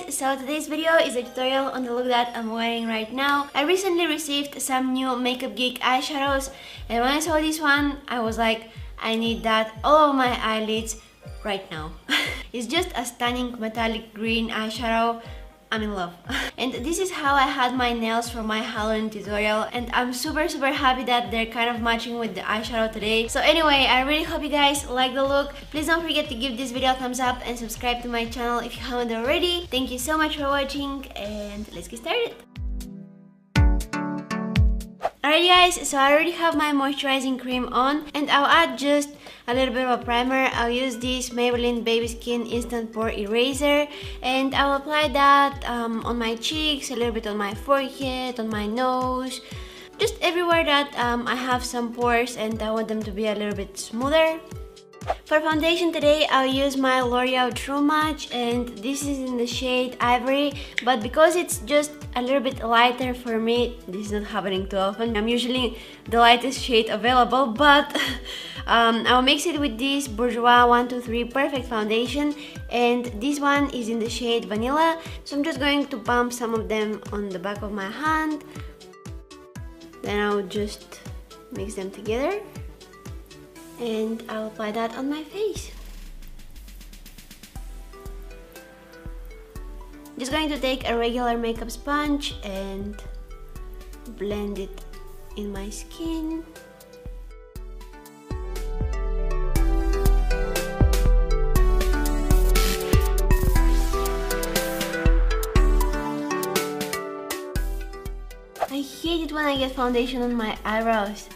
guys, so today's video is a tutorial on the look that I'm wearing right now. I recently received some new Makeup Geek eyeshadows, and when I saw this one, I was like, I need that all over my eyelids right now. It's just a stunning metallic green eyeshadow. I'm in love. And this is how I had my nails for my Halloween tutorial, and I'm super happy that they're kind of matching with the eyeshadow today. So anyway, I really hope you guys like the look. Please don't forget to give this video a thumbs up and subscribe to my channel if you haven't already. Thank you so much for watching, and let's get started. Alright guys, so I already have my moisturizing cream on, and I'll add just a little bit of a primer. I'll use this Maybelline Baby Skin Instant Pore Eraser, and I'll apply that on my cheeks, a little bit on my forehead, on my nose, just everywhere that I have some pores and I want them to be a little bit smoother. For foundation today, I'll use my L'Oreal True Match, and this is in the shade Ivory, but because it's just a little bit lighter for me, this is not happening too often. I'm usually the lightest shade available, but I'll mix it with this Bourjois 123 Perfect Foundation, and this one is in the shade Vanilla, so I'm just going to pump some of them on the back of my hand. Then I'll just mix them together, and I'll apply that on my face. Just going to take a regular makeup sponge and blend it in my skin. I hate it when I get foundation on my eyebrows,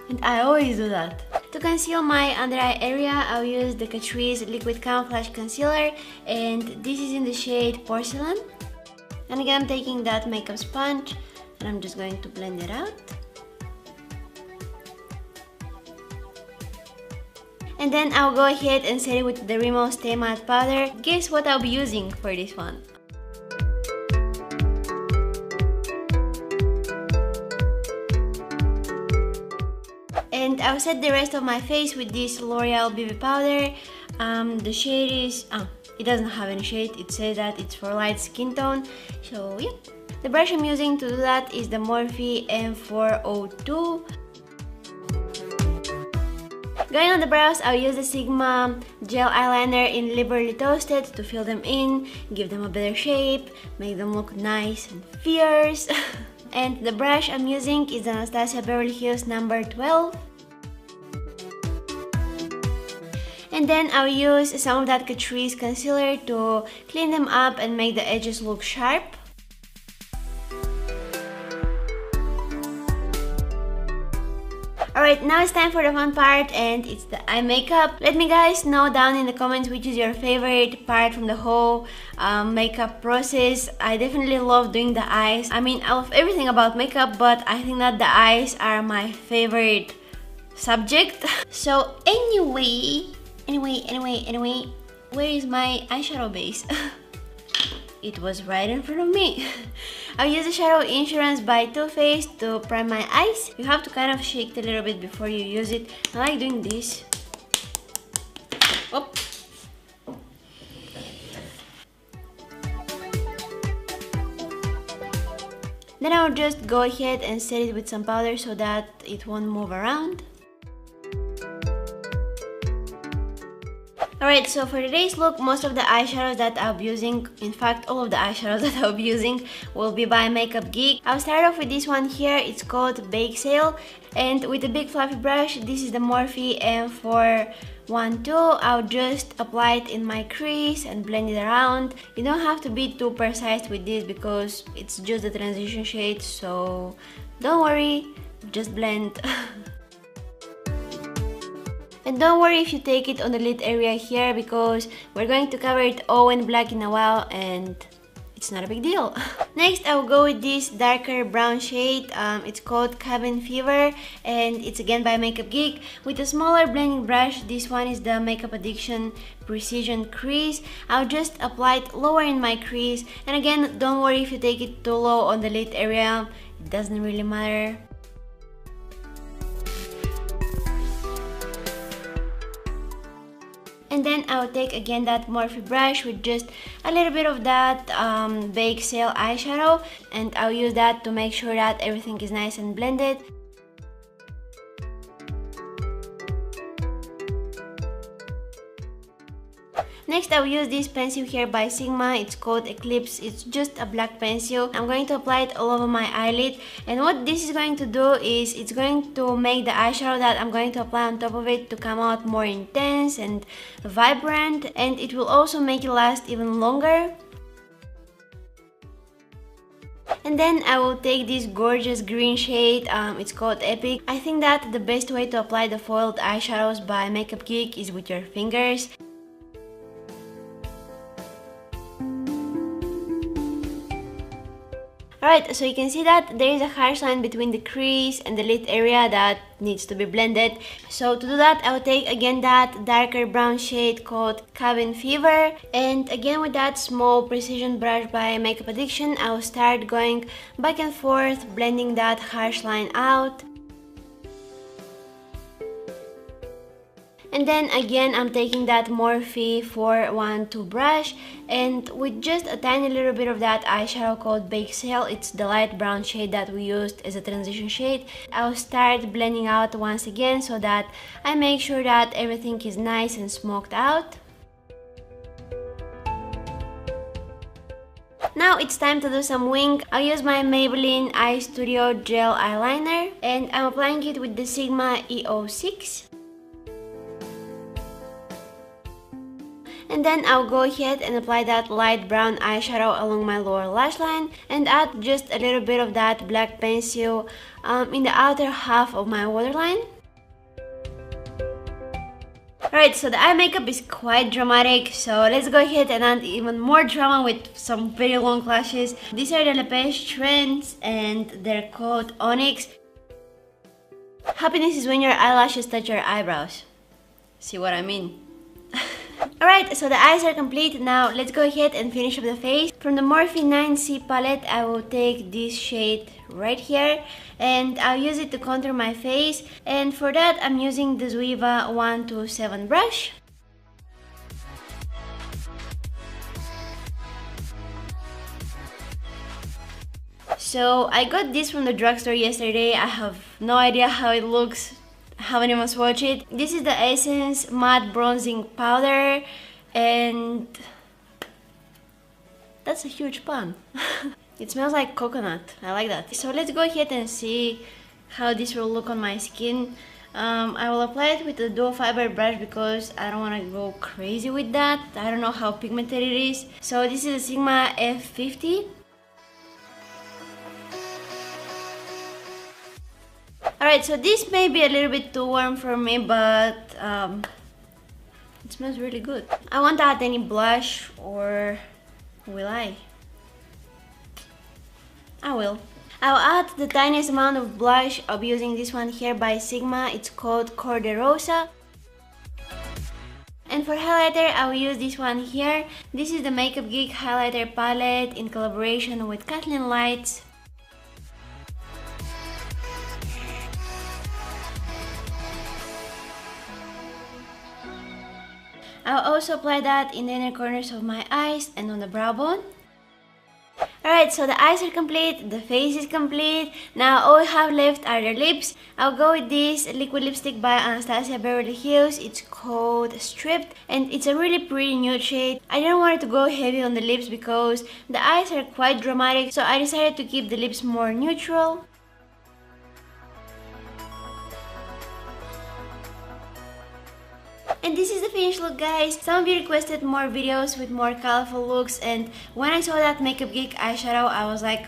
and I always do that. To conceal my under eye area, I'll use the Catrice Liquid Camouflage Concealer, and this is in the shade Porcelain. And again, I'm taking that makeup sponge and I'm just going to blend it out. And then I'll go ahead and set it with the Rimmel Stay Matte Powder. Guess what I'll be using for this one? And I'll set the rest of my face with this L'Oreal BB powder. The shade is, it doesn't have any shade, it says that it's for light skin tone, so yeah. The brush I'm using to do that is the Morphe M402. Going on the brows, I'll use the Sigma gel eyeliner in Liberally Toasted to fill them in, give them a better shape, make them look nice and fierce. And the brush I'm using is the Anastasia Beverly Hills number 12. And then I'll use some of that Catrice concealer to clean them up and make the edges look sharp. Alright, now it's time for the fun part, and it's the eye makeup. Let me guys know down in the comments which is your favorite part from the whole makeup process. I definitely love doing the eyes. I mean, I love everything about makeup, but I think that the eyes are my favorite subject. So anyway, where is my eyeshadow base? It was right in front of me. I'll use the Shadow Insurance by Too Faced to prime my eyes. You have to kind of shake it a little bit before you use it. I like doing this. Oh. Then I'll just go ahead and set it with some powder so that it won't move around. Alright, so for today's look, most of the eyeshadows that I'll be using, in fact all of the eyeshadows that I'll be using, will be by Makeup Geek. I'll start off with this one here. It's called Bake Sale, and with a big fluffy brush, this is the Morphe M412. I'll just apply it in my crease and blend it around. You don't have to be too precise with this because it's just the transition shade, so don't worry, just blend. And don't worry if you take it on the lid area here, because we're going to cover it all in black in a while and it's not a big deal. Next, I'll go with this darker brown shade. It's called Cabin Fever, and it's again by Makeup Geek. With a smaller blending brush, this one is the Makeup Addiction Precision Crease. I'll just apply it lower in my crease, and again, don't worry if you take it too low on the lid area, it doesn't really matter. And then I'll take again that Morphe brush with just a little bit of that Bake Sale eyeshadow, and I'll use that to make sure that everything is nice and blended. Next, I'll use this pencil here by Sigma. It's called Eclipse. It's just a black pencil. I'm going to apply it all over my eyelid, and what this is going to do is it's going to make the eyeshadow that I'm going to apply on top of it to come out more intense and vibrant, and it will also make it last even longer. And then I will take this gorgeous green shade, it's called Epic. I think that the best way to apply the foiled eyeshadows by Makeup Geek is with your fingers. Alright, so you can see that there is a harsh line between the crease and the lid area that needs to be blended. So to do that, I'll take again that darker brown shade called Cabin Fever, and again with that small precision brush by Makeup Addiction, I'll start going back and forth, blending that harsh line out. And then again, I'm taking that Morphe 412 brush, and with just a tiny little bit of that eyeshadow called Bake Sale, it's the light brown shade that we used as a transition shade, I'll start blending out once again so that I make sure that everything is nice and smoked out. Now it's time to do some wing. I'll use my Maybelline Eye Studio Gel Eyeliner, and I'm applying it with the Sigma E06. And then I'll go ahead and apply that light brown eyeshadow along my lower lash line and add just a little bit of that black pencil in the outer half of my waterline. Alright, so the eye makeup is quite dramatic, so let's go ahead and add even more drama with some very long lashes. These are the Lepage Trends and they're called Onyx. Happiness is when your eyelashes touch your eyebrows. See what I mean? Alright, so the eyes are complete. Now let's go ahead and finish up the face. From the Morphe 9C palette, I will take this shade right here and I'll use it to contour my face, and for that I'm using the Zoeva 127 brush. So I got this from the drugstore yesterday. I have no idea how it looks. Haven't even swatched it. This is the Essence Matte Bronzing Powder, and that's a huge pan. It smells like coconut. I like that. So let's go ahead and see how this will look on my skin. I will apply it with the dual fiber brush because I don't want to go crazy with that. I don't know how pigmented it is. So this is a Sigma F50. Alright, so this may be a little bit too warm for me, but it smells really good. I won't add any blush, or will I? I will. I'll add the tiniest amount of blush. I'll be using this one here by Sigma. It's called Cor de Rosa. And for highlighter, I will use this one here. This is the Makeup Geek highlighter palette in collaboration with Kathleen Lights. I'll also apply that in the inner corners of my eyes and on the brow bone. Alright, so the eyes are complete, the face is complete. Now all we have left are the lips. I'll go with this liquid lipstick by Anastasia Beverly Hills. It's called Stripped, and it's a really pretty nude shade. I didn't want it to go heavy on the lips because the eyes are quite dramatic, so I decided to keep the lips more neutral. And this is the finished look, guys. Some of you requested more videos with more colorful looks, and when I saw that Makeup Geek eyeshadow, I was like,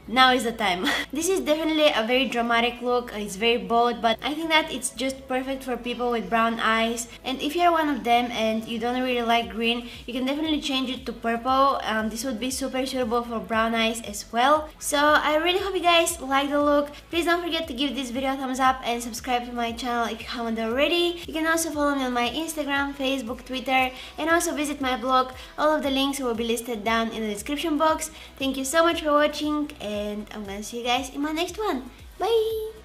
now is the time. This is definitely a very dramatic look. It's very bold, but I think that it's just perfect for people with brown eyes. And if you're one of them and you don't really like green, you can definitely change it to purple. This would be super suitable for brown eyes as well. So I really hope you guys like the look. Please don't forget to give this video a thumbs up and subscribe to my channel if you haven't already. You can also follow me on my Instagram, Facebook, Twitter, and also visit my blog. All of the links will be listed down in the description box. Thank you so much for watching, and I'm gonna see you guys in my next one. Bye!